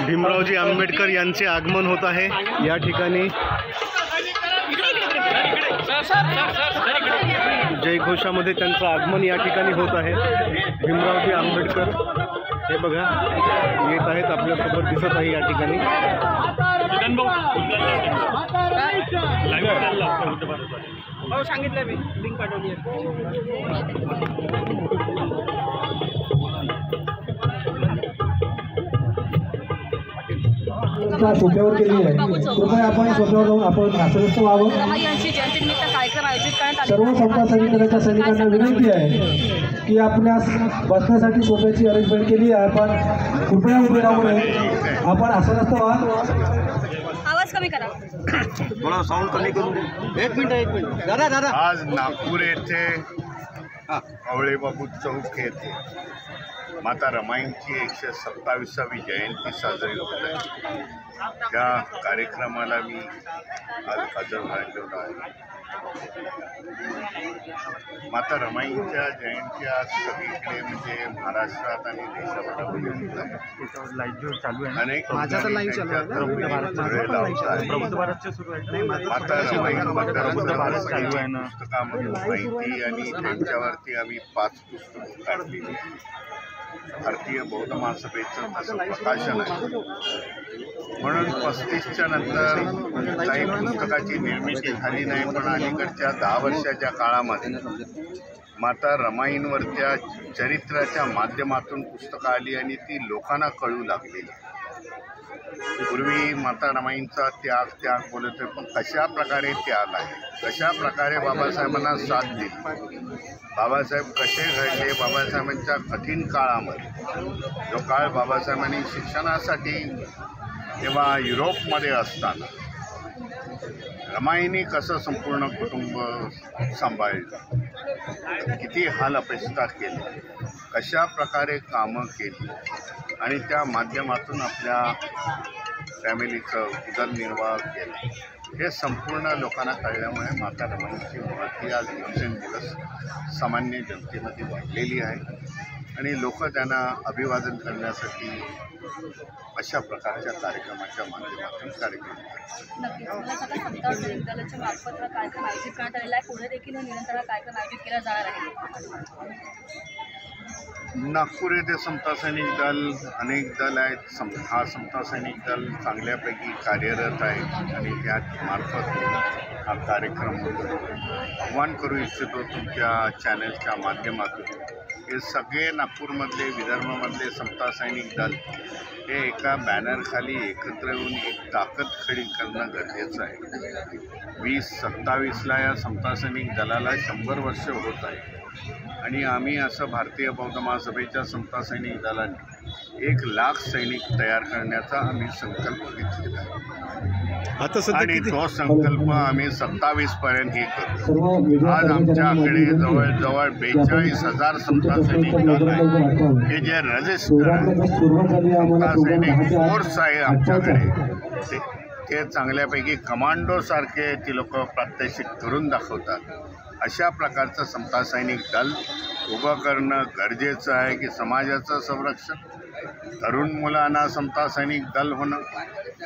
भीमरावजी आंबेडकर यांचे आगमन होत आहे या ठिकाणी। जयघोषामध्ये त्यांचं आगमन या ठिकाणी होत आहे। भीमरावजी आंबेडकर हे बघा येत आहेत, आपल्यासोबत दिसत आहे या ठिकाणी। सांगितलं मी लिंक पाठवली सोप्यावर केली आहे। कृपया आपण सोप्यावर जाऊन आपण आश्रस्त व्हावं। सर्व समता सैनिकांच्या सैनिकांना विनंती आहे की आपल्यास बसण्यासाठी सोप्याची अरेंजमेंट केली आहे, आपण कृपया उभे राहू नये, आपण आश्रस्त व्हा। आवाज कमी करा, थोडा साऊंड कमी करू। एक मिनिट दादा। आज नागपूर येथे आवळेबाबू चौक येथे माता रमाईंची 127वी जयंती साजरी होत आहे। त्या कार्यक्रमाला मी आज हजर राहिलेलो आहे। माता रमाईंच्या जयंत्या सगळीकडे म्हणजे महाराष्ट्रात आणि देशात अनेक माता रमाईबद्दल पुस्तकामध्ये माहिती आणि त्यांच्यावरती आम्ही 5 पुस्तकं काढलेली। भारतीय बौद्ध महासभेचं तसं प्रकाशन आहे, म्हणून 35च्या नंतर काही पुस्तकाची निर्मिती झाली नाही, पण अलीकडच्या 10 वर्षाच्या काळामध्ये माता रमाईंवरच्या चरित्राच्या माध्यमातून पुस्तकं आली आणि ती लोकांना कळू लागलेली। पूर्वी माता रमाईंचा त्याग बोलत आहे, पण कशा प्रकारे त्याग आहे, कशा प्रकारे बाबासाहेबांना साथ दिली, बाबासाहेब कसे घडले, बाबासाहेबांच्या कठीण काळामध्ये जो काळ बाबासाहेबांनी शिक्षणासाठी तेव्हा युरोपमध्ये असताना रमाईंनी कसं संपूर्ण कुटुंब सांभाळलं, किती हाल अपेष्टा केले, कशा प्रकारे कामं केली आणि त्या माध्यमातून आपल्या फॅमिलीचं उदरनिर्वाह केला, हे संपूर्ण लोकांना कळल्यामुळे माता रमाईंची महती आज दिवसेंदिवस सामान्य जनतेमध्ये वाढलेली आहे आणि लोक त्यांना अभिवादन करण्यासाठी अशा प्रकारच्या कार्यक्रमाच्या माध्यमातून कार्यक्रम नागपूर येथे समता सैनिक दल अनेक दल आहेत। हा समता सैनिक दल चांगल्यापैकी कार्यरत आहे आणि त्या मार्फत हा कार्यक्रम आव्हान करू इच्छितो तुमच्या चॅनलच्या माध्यमातून। हे सगळे नागपूरमधले विदर्भामधले समता सैनिक दल हे एका बॅनरखाली एकत्र येऊन एक ताकद खडी करणं गरजेचं आहे। 2027ला या समता सैनिक दलाला 100 वर्ष होत आहे आणि आम्ही असं भारतीय बौद्ध महासभेच्या समता सैनिक दलाने 1 लाख सैनिक तयार करण्याचा आम्ही संकल्प घेतलेला आहे आणि तो संकल्प आम्ही 27 पर्यंत हे करू। आज आमच्याकडे जवळजवळ 42,000 समता सैनिक दल आहे, हे जे रजिस्टर समता सैनिक फोर्स आहे आमच्याकडे, ते चांगल्यापैकी कमांडोसारखे ती लोक प्रात्यक्षिक करून दाखवतात। अशा प्रकारचं समता सैनिक दल उभं करणं गरजेचं आहे की समाजाचं संरक्षण, तरुण मुलांना समता सैनिक दल होणं,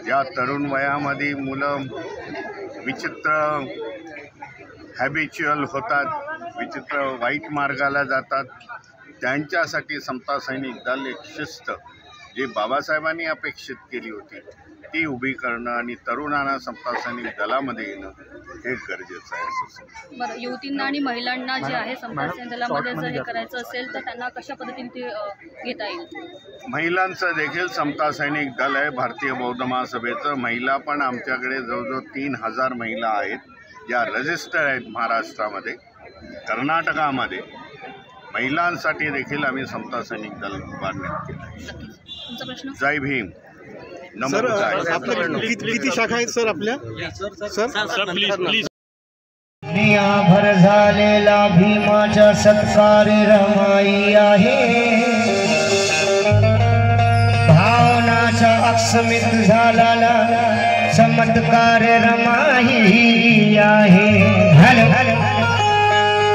या तरुण वयामध्ये मुलं विचित्र हॅबिच्युअल होतात, विचित्र वाईट मार्गाला जातात, त्यांच्यासाठी समता सैनिक दल एक शिस्त जी बाबासाहेबांनी अपेक्षित केली होती ती उभी करणं आणि तरुणांना समता सैनिक दलामध्ये येणं हे गरजेचं आहे असं। बरं, युवतींना आणि महिलांना जे आहे समता सैनिक दलामध्ये जर हे करायचं असेल तर त्यांना कशा पद्धतीने ते घेता येईल? महिलांचं देखील समता सैनिक दल आहे भारतीय बौद्ध महासभेचं। महिला पण आमच्याकडे जवळजवळ 3000 महिला आहेत ज्या रजिस्टर आहेत महाराष्ट्रामध्ये, कर्नाटकामध्ये। महिलांसाठी देखील आम्ही समता सैनिक दल उभारण्यात केलं आहे। जय भीम। सर किती शाखा आहेत सर आपल्या? Sir please. भर झालेला भीमाचा सत्कार रमाई आहे, भावनाचा अक्षमित झालेला चमत्कार रमाई आहे।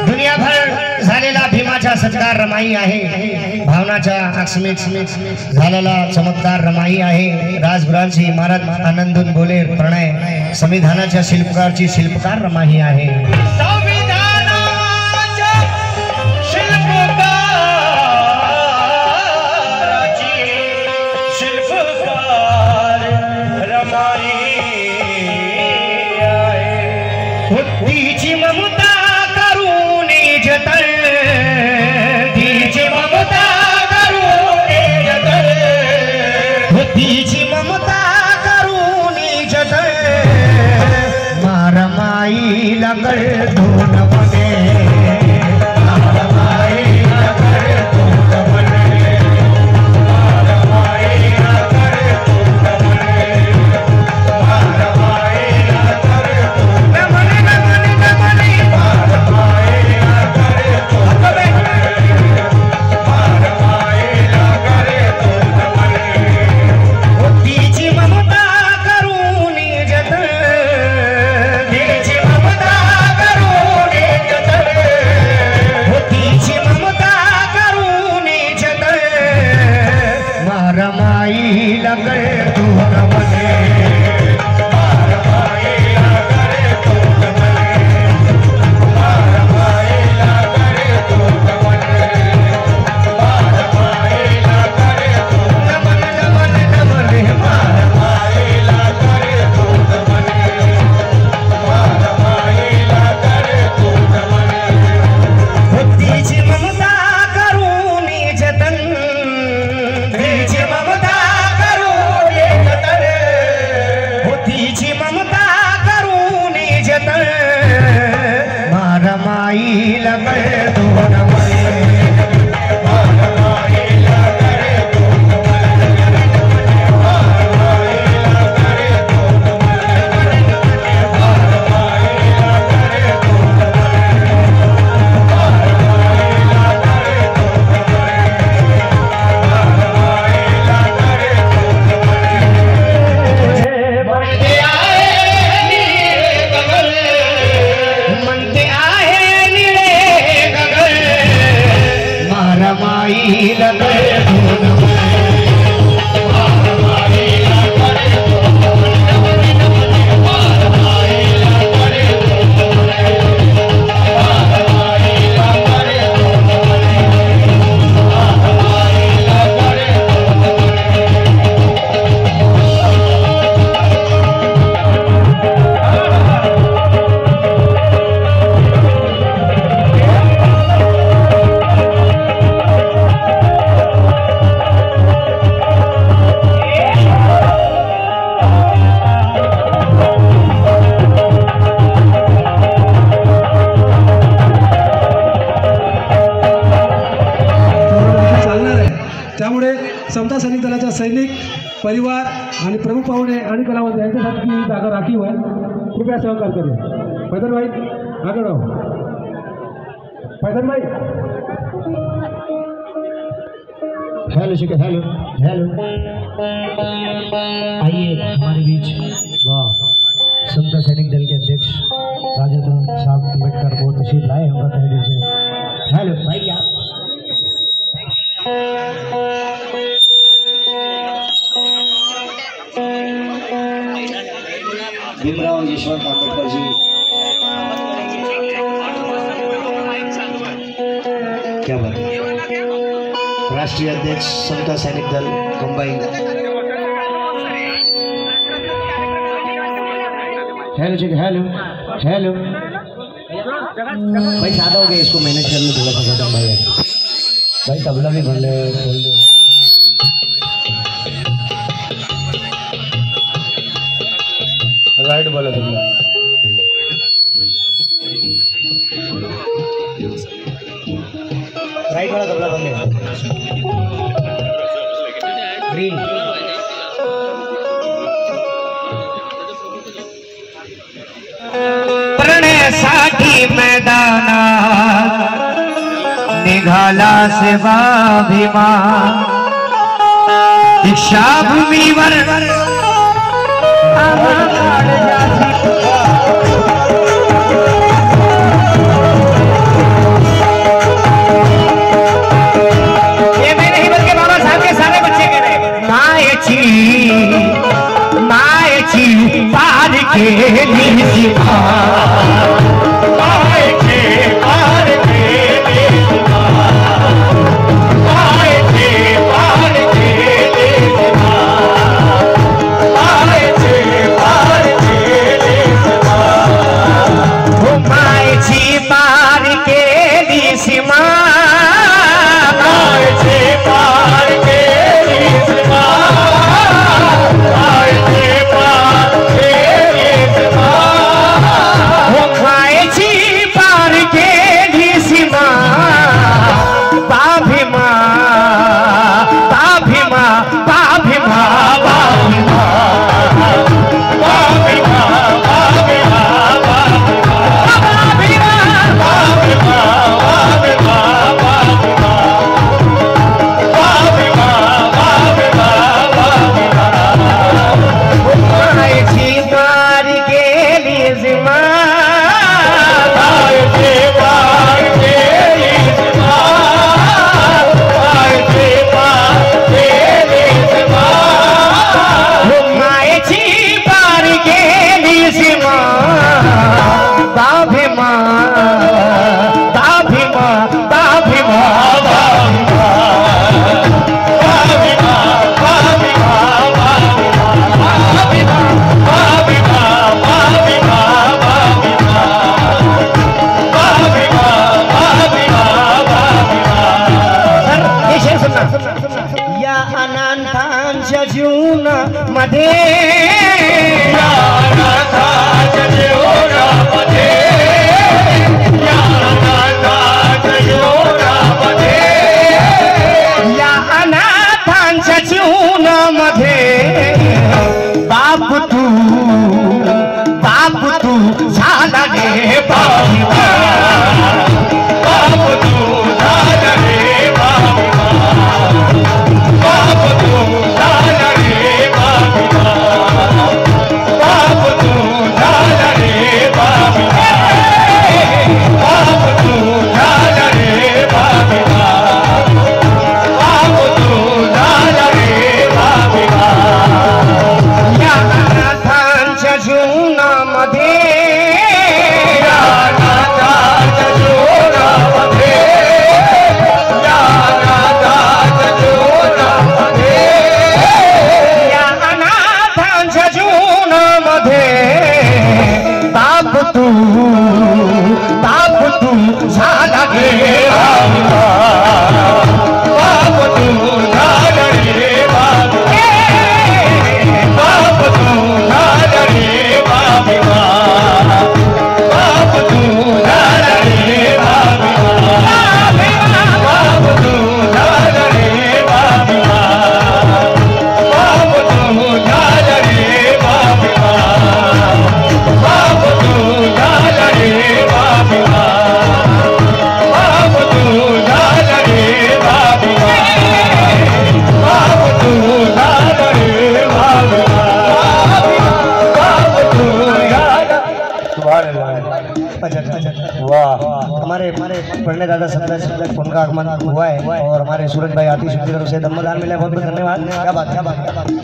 दुनियाभर झालेला भीमाचा सत्कार रमाई आहे, भावनाच्या अक्षमिक झालेला चमत्कार रमाई आहे, राजगुरांची महाराज आनंदून बोले प्रणय, संविधानाच्या शिल्पकारची शिल्पकार रमाई आहे। तिची ममता करून जतन, तिची ममता करून जतन, तिची ममता करून जतन, मारमाईला कळ धोन बने, मारमाईला कळ धोन बने, मारमाईला कळ धोन बने, मारमाईला कळ धोन बने। समता सैनिक दलाचा सैनिक परिवार आणि प्रमुख पाहुणे आणि कलावंत यांच्यासाठी ही जागा राखीव आहे, कृपया सहकार करेल। पैदल भाई आगे बढ़ो, पैदल भाई। हेलो शिखर, हेलो हेलो, आइए हमारे बीच वाह समता सैनिक दल के अध्यक्ष राजेंद्र साहब अम्बेडकर बहुत तशरीफ लाए हमारा तहे दिल से। हेलो भाई क्या भीमराव यशवंत आंबेडकर जी क्या बात है, राष्ट्रीय अध्यक्ष समता सैनिक दल कंबाइन। हेलो जी, हेलो हेलो भाई, ज्यादा हो गया, इसको मैनेज करने थोड़ा सा खत्म भाई तबला भी भर ले, खोल दो। राइट बोला तुमने, राइट वाला तबला बंद है, ग्रीन। करण्यासाठी मैदानात निघाला सेवा भीमा, दीक्षाभूमीवर हमारे पढ़ने दादा संदर्श उनका आगमन हुआ है और हमारे सूरज भाई आतिश की तरफ से दम्मदान मिला, बहुत बहुत धन्यवाद। क्या बात क्या बात क्या बात है।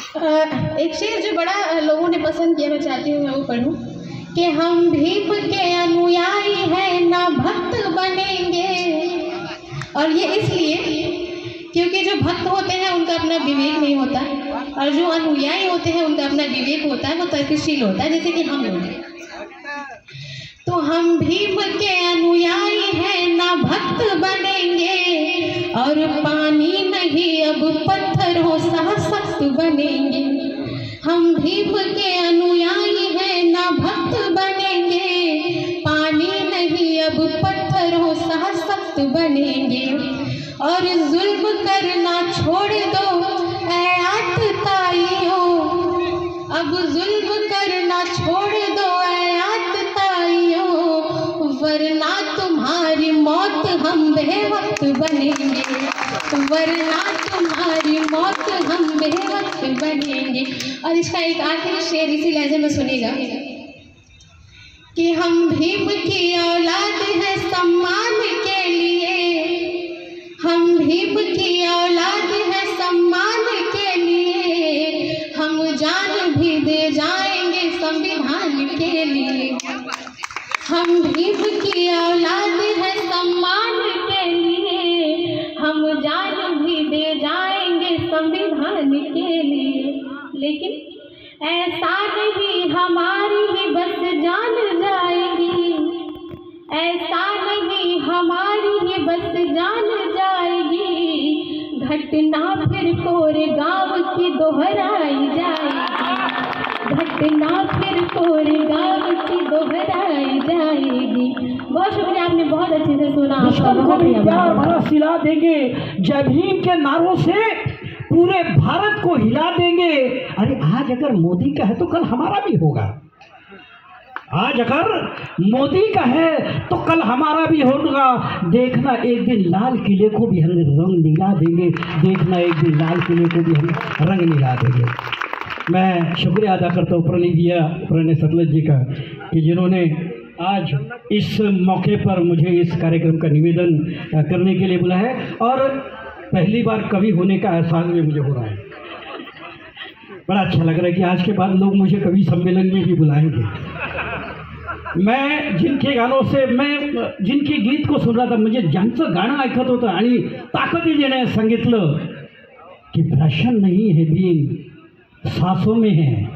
एक शेर जो बड़ा लोगों ने पसंद किया, मैं चाहती हूँ मैं वो पढ़ूँ कि हम भीम के अनुयायी हैं ना भक्त बनेंगे। और ये इसलिए क्योंकि जो भक्त होते हैं उनका अपना विवेक नहीं होता, और जो अनुयायी होते हैं उनका अपना विवेक होता है, वो तर्कशील होता है, जैसे कि हम लोग। तो हम भीम के अनुयायी हैं ना भक्त बनेंगे, और पानी नहीं अब पत्थरों सा सख्त बनेंगे। हम भीम के अनुयायी हैं ना भक्त बनेंगे, पानी नहीं अब पत्थरों सा सख्त बनेंगे। और जुल्म करना छोड़ दो ऐ आतताइयों, अब जुल्म करना छोड़ दो ऐ आतताइयों, वरना तुम्हारी मौत हम बेवक्त बनेंगे, वरना तुम्हारी मौत हम बेवक्त बनेंगे। और इसका एक आखिरी शेर इसी लहजे में सुनेगा कि हम भीम की औलाद है सम्मान के लिए, हम भीम की औलाद है सम्मान के लिए, हम जान भी दे जाएंगे संविधान के लिए। हम भीम की औलाद है सम्मान के लिए, हम जान भी दे जाएंगे संविधान के लिए। लेकिन ऐसा नहीं हमारी भी बस जान जाएगी, ऐसा नहीं हमारी ही बस जान जाएगी, घटना फिर कोरेगांव की दोहराई जाएगी, घटना फिर कोरेगांव की दोहराई जाएगी। बहुत शुक्रिया, आपने बहुत अच्छे से सुना। दुश्मन को भी प्यार भरा सिला देंगे, जय भीम के नारों से पूरे भारत को हिला देंगे। अरे आज अगर मोदी का है तो कल हमारा भी होगा, आज अगर मोदी का है तो कल हमारा भी होगा। देखना एक दिन लाल किले को भी हम रंग नीला देंगे, देखना एक दिन लाल किले को भी हम रंग नीला देंगे। मैं शुक्रिया अदा करता हूँ प्रणय सतलज जी का कि जिन्होंने आज इस मौके पर मुझे इस कार्यक्रम का निवेदन करने के लिए बुलाया है, और पहली बार कवि होने का एहसास भी मुझे हो रहा है। बड़ा अच्छा लग रहा है कि आज के बाद लोग मुझे कवि सम्मेलन में भी बुलाएंगे। मैं जिनके गानों से, मैं जिनके गीत को सुन रहा था, मुझे ज्यांचं गाणं ऐकत होतं आणि ताकदी देण्यास सांगितलं की फॅशन नहीं है भीम, सांसों में है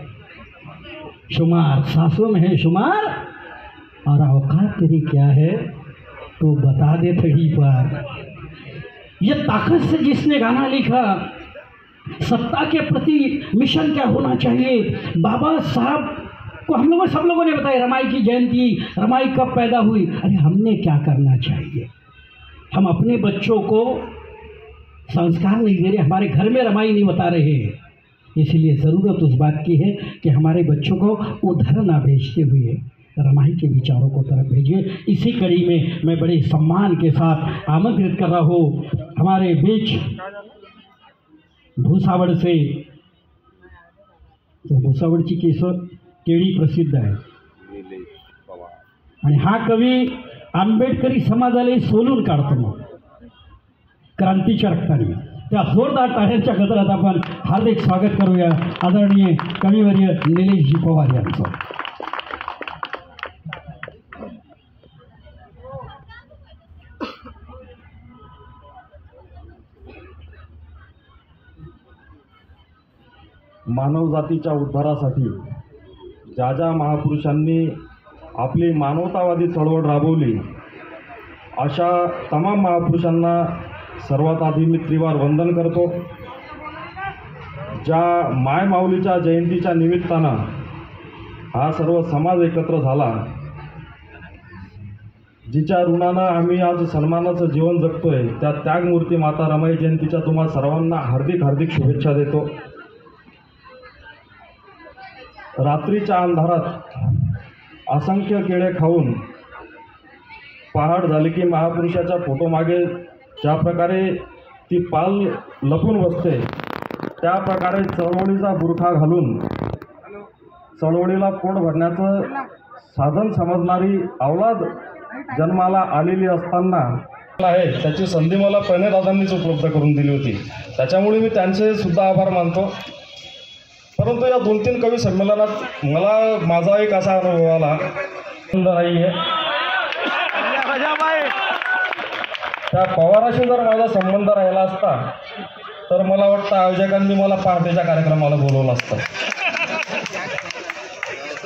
शुमार, सांसों में है शुमार, और औकात तेरी क्या है तो बता दे थड़ी पार। ये ताकत से जिसने गाना लिखा, सत्ता के प्रति मिशन क्या होना चाहिए, बाबा साहब को हम लोगों सब लोगों ने बताया, रमाई की जयंती, रमाई कब पैदा हुई, अरे हमने क्या करना चाहिए। हम अपने बच्चों को संस्कार नहीं दे रहे, हमारे घर में रमाई नहीं बता रहे, इसलिए ज़रूरत उस बात की है कि हमारे बच्चों को उधर ना भेजते हुए रमाई के विचारों को तरफ भेजिए। इसी कड़ी में मैं बड़े सम्मान के साथ आमंत्रित कर रहा हूँ हमारे बीच भुसावळ से, तो भुसावळची केसर केळी प्रसिद्ध आहे, आणि हा कवी आंबेडकरी समाजाला सोलून काढतो मग क्रांतीच्या रक्ताने। त्या जोरदार टाळ्यांच्या गजरात आपण हार्दिक स्वागत करूया आदरणीय कविवर्य निलेशजी पवार यांचं। मानवजातीच्या उद्धारासाठी ज्या ज्या महापुरुषांनी आपली मानवतावादी चळवळ राबवली, अशा तमाम महापुरुषांना सर्वात आधी मी त्रिवार वंदन करतो। ज्या माय माऊलीच्या जयंतीच्या निमित्तानं हा सर्व समाज एकत्र झाला, जिच्या ऋणानं आम्ही आज सन्मानाचं जीवन जगतोय, त्या त्यागमूर्ती माता रमाई जयंतीच्या तुम्हा सर्वांना हार्दिक हार्दिक शुभेच्छा देतो। रात्रीच्या अंधारात असंख्य केळे खाऊन पहाट झाली की महापुरुषाच्या फोटोमागे ज्या प्रकारे ती पाल लपून बसते, त्या प्रकारे चळवळीचा बुरखा घालून चळवळीला पोट भरण्याचं साधन समजणारी अवलाद जन्माला आलेली असताना आहे, त्याची संधी मला प्रणयदादांनीच उपलब्ध करून दिली होती। त्याच्यामुळे मी त्यांचे सुद्धा आभार मानतो। परंतु या 2-3 कवी संमेलनात मला माझा एक असा अनुभव आला नाही आहे, त्या पवाराशी जर माझा संबंध राहिला असता तर मला वाटतं आयोजकांनी मला पहाटेच्या कार्यक्रमाला बोलवलं असतं.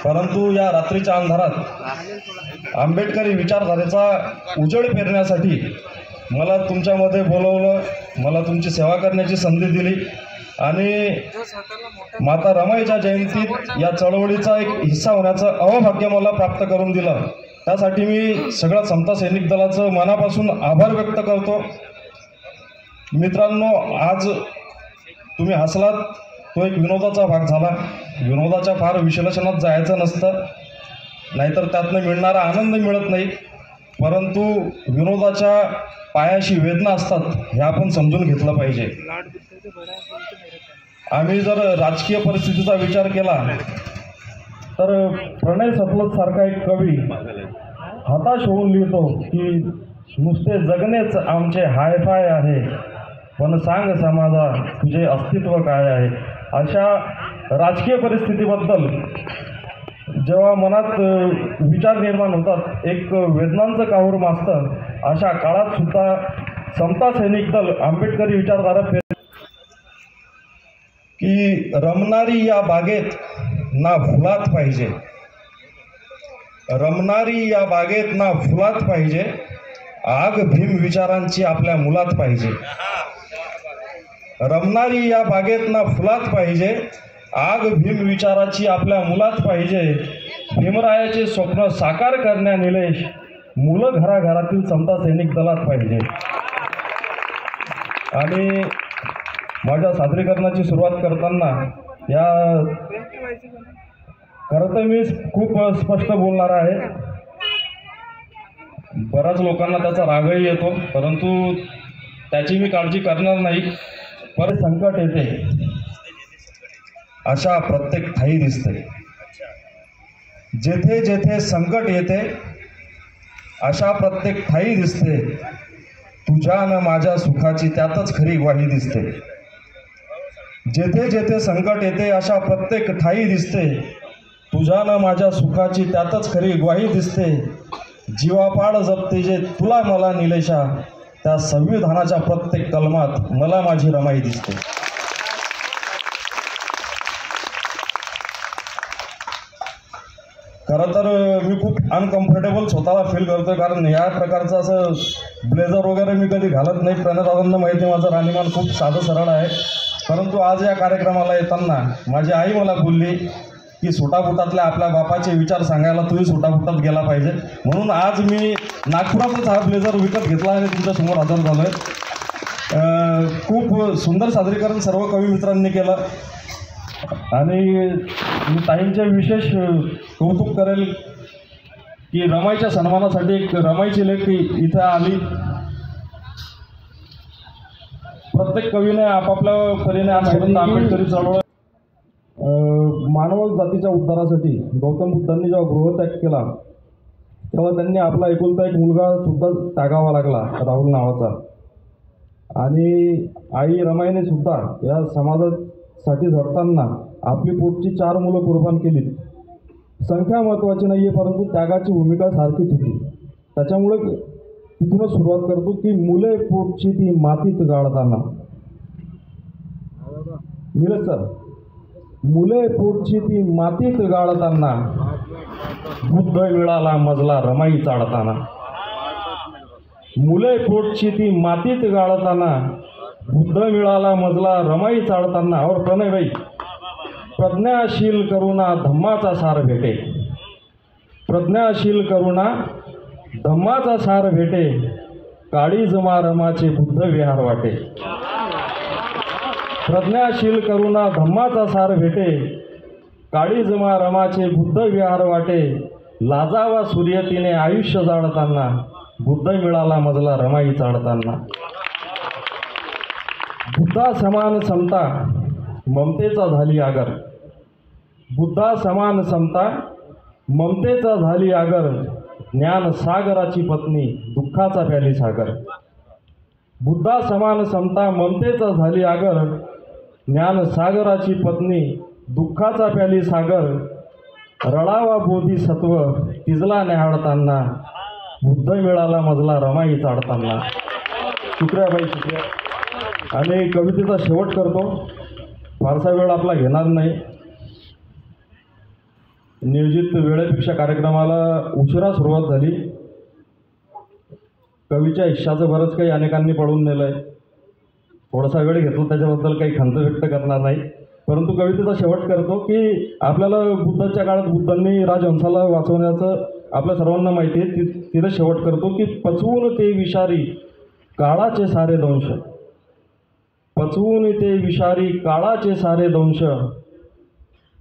परंतु या रात्रीच्या अंधारात आंबेडकरी विचारधारेचा उजेड पेरण्यासाठी मला तुमच्यामध्ये बोलवलं, मला तुमची सेवा करण्याची संधी दिली आणि माता रमाईच्या जयंतीत या चळवळीचा एक हिस्सा होण्याचं अवभाग्य मला प्राप्त करून दिलं. त्यासाठी मी सगळ्या समता सैनिक दलाचं मनापासून आभार व्यक्त करतो. मित्रांनो, आज तुम्ही हसलात तो एक विनोदाचा भाग झाला. विनोदाच्या फार विश्लेषणात जायचं नसतं, नाहीतर त्यातनं मिळणारा आनंद मिळत नाही. परंतु विनोदाच्या पायाशी वेदना असतात हे आपण समजून घेतलं पाहिजे. आम्ही जर राजकीय परिस्थितीचा विचार केला तर प्रणय सतलज सारखा एक कवी हताश होऊन लिहितो की नुसते जगणेच आमचे हायफाय आहे, पण सांग समाजा तुझे अस्तित्व काय आहे. अशा राजकीय परिस्थितीबद्दल जेव्हा मनात विचार निर्माण होतात, एक वेदनांचं काहूर माजतं, अशा काळात सुद्धा समता सैनिक दल आंबेडकरी विचारधारा की रमणारी या बागेत ना फुलात पाहिजे, रमणारी या बागेत ना फुलात पाहिजे, आग भीम विचारांची आपल्या मुलात पाहिजे. रमणारी या बागेत ना फुलात पाहिजे, आग भीम विचाराची आपल्या मुलात पाहिजे. भीमरायाचे स्वप्न साकार करण्या निलेश मुलं घराघरातील समता सैनिक दलात पाहिजे. आणि माझ्या सादरीकरणाची सुरुवात करताना या खरं तर मी खूप स्पष्ट बोलणार आहे. बऱ्याच लोकांना त्याचा रागही येतो, परंतु त्याची मी काळजी करणार नाही. पर संकट येते अशा प्रत्येक ठाई दिसते, जेथे जेथे संकट येते अशा प्रत्येक ठाई दिसते, तुझ्या न माझ्या सुखाची त्यातच खरी ग्वाही दिसते. जेथे जेथे संकट येते अशा प्रत्येक ठाई दिसते, तुझ्या न माझ्या सुखाची त्यातच खरी ग्वाही दिसते. जीवापाड जपते जे तुला मला निलेशा, त्या संविधानाच्या प्रत्येक कलमात मला माझी रमाई दिसते. खरं तर मी खूप अनकम्फर्टेबल स्वतःला फील करतो, कारण या प्रकारचं असं ब्लेझर वगैरे मी कधी घालत नाही. प्रणयदादांना माहिती आहे माझं राहणीमान खूप साधं सरळ आहे. परंतु आज या कार्यक्रमाला येताना माझी आई मला बोलली की सुटाफुटातल्या आपल्या बापाचे विचार सांगायला तूही सुटाफुटात गेला पाहिजे, म्हणून आज मी नागपुरातच हा ब्लेझर विकत घेतला आणि तुमच्यासमोर हजर झालो आहे. खूप सुंदर सादरीकरण सर्व कवी मित्रांनी केलं आणि मी ताईंचे विशेष कौतुक करेल की रमाईच्या सन्मानासाठी एक रमाईची लेख इथं आली. प्रत्येक कवीने आपापल्या परीने आजपर्यंत आंबेडकरी चळवळ मानव जातीच्या उद्धारासाठी गौतम बुद्धांनी जेव्हा गृहत्याग केला तेव्हा त्यांनी आपला एकुलता एक मुलगा सुद्धा त्यागावा लागला, राहुल नावाचा. आणि आई रमाईने सुद्धा या समाजासाठी झटताना आपली पोटची 4 मुलं कुर्बान केली. संख्या महत्त्वाची नाही आहे, परंतु त्यागाची भूमिका सारखीच होती. त्याच्यामुळे तिथूनच सुरुवात करतो की मुले पोटची ती मातीत गाळताना, निलेश सर, मुले पोटची ती मातीत गाळताना, बुद्ध मिळाला मजला रमाई चाळताना. मुले पोटची ती मातीत गाळताना, बुद्ध मिळाला मजला रमाई चाळताना. और प्रणयबाई, प्रज्ञाशील करुणा धम्माचा सार भेटे, प्रज्ञाशील करुणा धम्माचा सार भेटे, काळी जमा रमाचे बुद्ध विहार वाटे. प्रज्ञाशील करुणा धम्माचा सार भेटे, काळी जमा रमाचे बुद्ध विहार वाटे. लाजावा सूर्यतीने आयुष्य जाळताना, बुद्ध मिळाला मजला रमाई चाळताना. बुद्धा समान समता ममतेचा झाली आगर, बुद्धा समान समता ममतेचा झाली आगर. ज्ञान सागराची पत्नी दुःखाचा प्याली सागर. बुद्धा समान समता ममतेचा झाली आगर, ज्ञान सागराची पत्नी दुःखाचा प्याली सागर रळावा बोधिसत्व तिजला न्याहाळताना बुद्ध मिळाला मजला रमाई चाडताना. शुक्रिया बाई, शुक्रिया. आणि कवितेचा शेवट करतो, फारसा वेळ आपला घेणार नाही. नियोजित वेळेपेक्षा कार्यक्रमाला उशिरा सुरुवात झाली. कवीच्या हिश्शाचं बरंच काही अनेकांनी पळून नेलं आहे. थोडासा वेळ घेतला त्याच्याबद्दल काही खंत व्यक्त करणार नाही, परंतु कवितेचा शेवट करतो की आपल्याला बुद्धाच्या काळात बुद्धांनी राजहंसाला वाचवण्याचं आपल्या सर्वांना माहिती आहे. तिथं शेवट करतो की पचवून ते विषारी काळाचे सारे दंश, पचवून ते विषारी काळाचे सारे दंश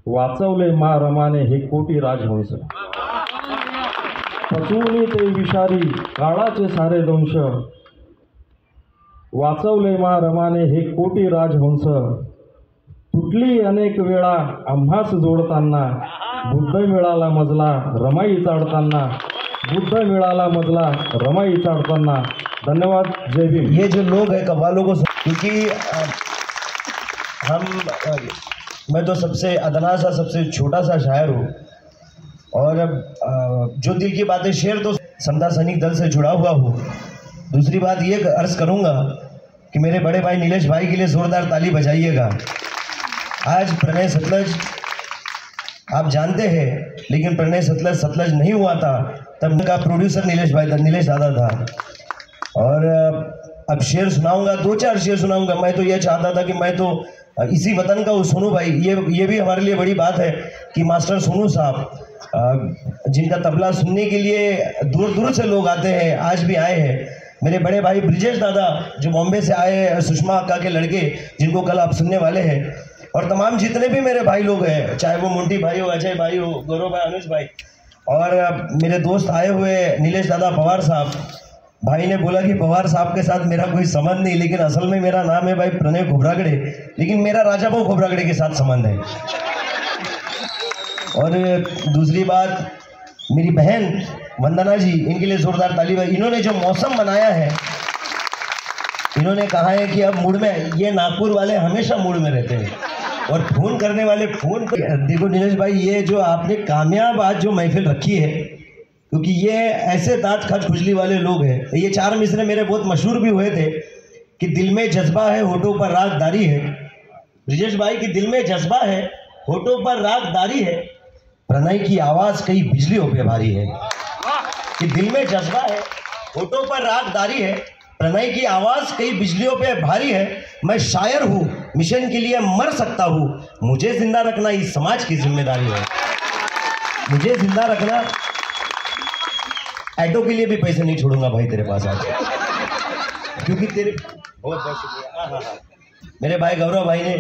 वाचवले मा रमाने हे कोटी राजहंस. पचवून ते विषारी काळाचे सारे दंश वाचवले मा रमाने हे कोटी राजहंस. तुटली अनेक वेळा आम्हास जोडताना बुद्ध मिळाला मजला रमाई चाडताना, बुद्ध मिळाला मजला रमाई चाडताना. धन्यवाद. जय भीम. ये जो लोग हैं कव्वालों को, क्योंकि मैं तो सबसे अदना सा सबसे छोटा सा शायर हूँ और जो दिल की बातें शेयर तो समता सैनिक दल से जुड़ा हुआ हूँ. दूसरी बात ये अर्ज करूँगा कि मेरे बड़े भाई नीलेश भाई के लिए जोरदार ताली बजाइएगा. आज प्रणय सतलज आप जानते हैं, लेकिन प्रणय सतलज नहीं हुआ था तब उनका प्रोड्यूसर नीलेश दादा था. और अब शेर सुनाऊंगा, 2-4 शेर सुनाऊंगा. मैं तो ये चाहता था कि मैं तो इसी वतन का सोनू भाई, ये भी हमारे लिए बड़ी बात है कि मास्टर सोनू साहब जिनका तबला सुनने के लिए दूर दूर से लोग आते हैं, आज भी आए हैं. मेरे बड़े भाई ब्रिजेश दादा जो बॉम्बे से आए, सुषमा अक्का के लड़के जिनको कल आप सुनने वाले हैं, और तमाम जितने भी मेरे भाई लोग हैं, चाहे वो मुंटी भाई हो, अजय भाई हो, गौरव भाई, अनुज भाई, और मेरे दोस्त आए हुए नीलेश दादा पवार साहब. भाई ने बोला कि पवार साहब के साथ मेरा कोई संबंध नहीं, लेकिन असल में मेरा नाम है भाई प्रणय खोबरागड़े, लेकिन मेरा राजाभाऊ खोबरागड़े के साथ संबंध है. और दूसरी बात, मेरी बहन वंदना जी, इनके लिए जोरदार ताली. इन्होंने जो मौसम बनाया है, इन्होंने कहा है कि अब मूड में, ये नागपुर वाले हमेशा मूड में रहते हैं और फोन करने वाले फोन. देखो नीलेश भाई, ये जो आपने कामयाब आज जो महफिल रखी है, क्योंकि ये ऐसे दांत खच खुजली वाले लोग हैं. ये 4 मिसरे मेरे बहुत मशहूर भी हुए थे कि दिल में जज्बा है, होठों पर रागदारी है. ब्रिजेश भाई की दिल में जज्बा है, होठों पर रागदारी है, प्रणय की आवाज़ कई बिजलियों पे भारी है. कि दिल में जज्बा है, होठों पर रागदारी है, प्रणय की आवाज़ कई बिजलियों पे भारी है. मैं शायर हूँ, मिशन के लिए मर सकता हूँ, मुझे जिंदा रखना इस समाज की जिम्मेदारी है. मुझे जिंदा रखना. ऐटो के लिए भी पैसे नहीं छोड़ूंगा भाई तेरे पास आज, क्योंकि तेरे बहुत बहुत शुक्रिया. हाँ, मेरे भाई गौरव भाई ने,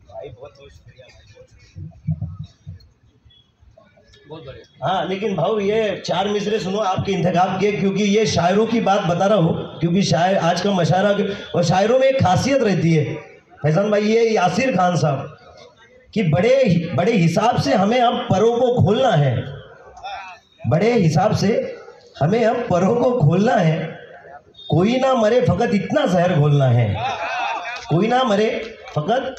भाई बहुत बहुत शुक्रिया. बहुत बढ़िया. हाँ, लेकिन भाऊ ये 4 मिसरे सुनो आपके इंतखाब के, क्योंकि ये शायरों की बात बता रहा हूँ, क्योंकि शायर आज का मशायरा, और शायरों में एक खासियत रहती है फैजान भाई, ये यासिर खान साहब, कि बड़े हिसाब से हमें अब परों को खोलना है. बड़े हिसाब से हमें अब परों को खोलना है. कोई ना मरे फकत इतना जहर घोलना है. कोई ना मरे फकत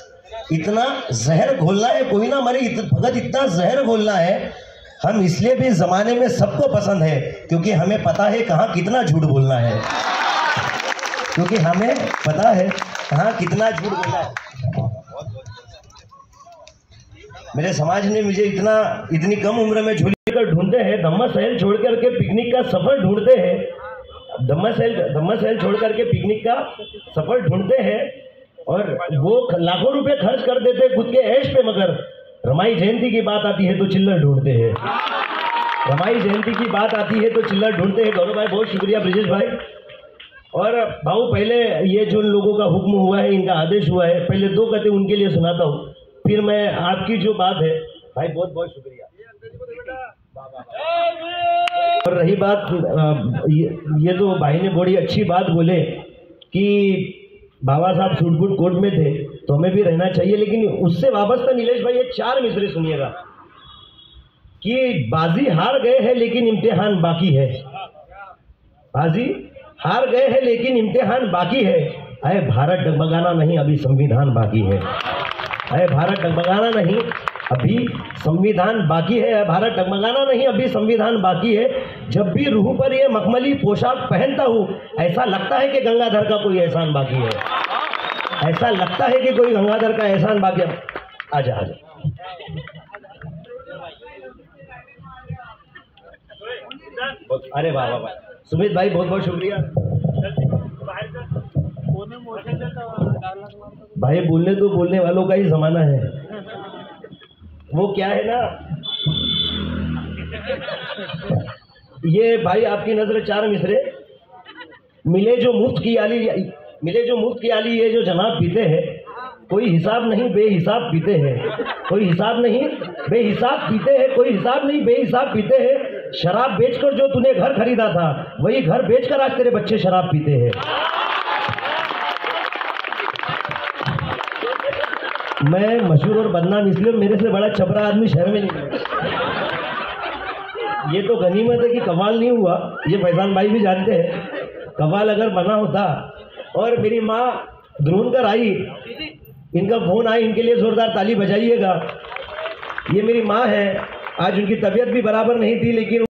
इतना जहर घोलना है. कोई ना मरे फकत इतना जहर घोलना है. हम इसलिए भी ज़माने में सबको पसंद है क्योंकि हमें पता है कहाँ कितना झूठ बोलना है. क्योंकि हमें पता है कहाँ कितना झूठ बोलना है. मेरे समाज ने मुझे इतनी कम उम्र में झोली कर ढूंढते हैं. धम्मा शहर छोड़ करके पिकनिक का सफर ढूंढते हैं. धम्मा शहर छोड़ करके पिकनिक का सफर ढूंढते हैं, और वो लाखों रुपए खर्च कर देते हैं खुद के ऐश पे, मगर रमाई जयंती की बात आती है तो चिल्लर ढूंढते हैं. रमाई जयंती की बात आती है तो चिल्लर ढूंढते हैं. गौरव भाई बहुत शुक्रिया, ब्रिजेश भाई. और भाऊ पहले ये जो लोगों का हुक्म हुआ है, इनका आदेश हुआ है, पहले 2 कते उनके लिए सुनाता हूँ, फिर मैं आपकी जो बात है भाई, बहुत बहुत शुक्रिया. और रही बात, ये तो भाई ने बड़ी अच्छी बात बोले कि बाबा साहब सूटबूट कोर्ट में थे तो हमें भी रहना चाहिए, लेकिन उससे वापस नीलेश भाई ये 4 मिसरे सुनिएगा कि बाजी हार गए हैं लेकिन इम्तिहान बाकी है. बाजी हार गए हैं लेकिन इम्तिहान बाकी है. अरे भारत डगमगाना नहीं, अभी संविधान बाकी है. है भारत डगमगाना नहीं, अभी संविधान बाकी है। भारत डगमगाना नहीं, अभी संविधान बाकी है। जब भी रूह पर ये मखमली पोशाक पहनता हूँ, ऐसा लगता है कि गंगाधर का कोई एहसान बाकी है, ऐसा लगता है कि कोई गंगाधर का एहसान बाकी है। आजा आजा। अरे वाह वाह वाह, सुमित भाई बहुत बहुत शुक्रिया भाई। बोलने तो बोलने वालों का ही जमाना है। वो क्या है ना, ये भाई आपकी नजर चार मिसरे मिले जो मुफ्त की आली, ये जो जनाब पीते हैं, कोई हिसाब नहीं बेहिसाब पीते हैं, कोई हिसाब नहीं बेहिसाब पीते हैं, कोई हिसाब नहीं बेहिसाब पीते हैं। शराब बेचकर जो तूने घर खरीदा था, वही घर बेचकर आज तेरे बच्चे शराब पीते हैं। मैं मशहूर और बदनाम इसलिए, मेरे से बड़ा छपरा आदमी शहर में नहीं है। ये तो गनीमत है कि कमाल नहीं हुआ, ये फैजान भाई भी जानते हैं। कमाल अगर बना होता और मेरी माँ ध्रुन कर आई, इनका फोन आया, इनके लिए जोरदार ताली बजाइएगा। ये मेरी माँ है, आज उनकी तबीयत भी बराबर नहीं थी, लेकिन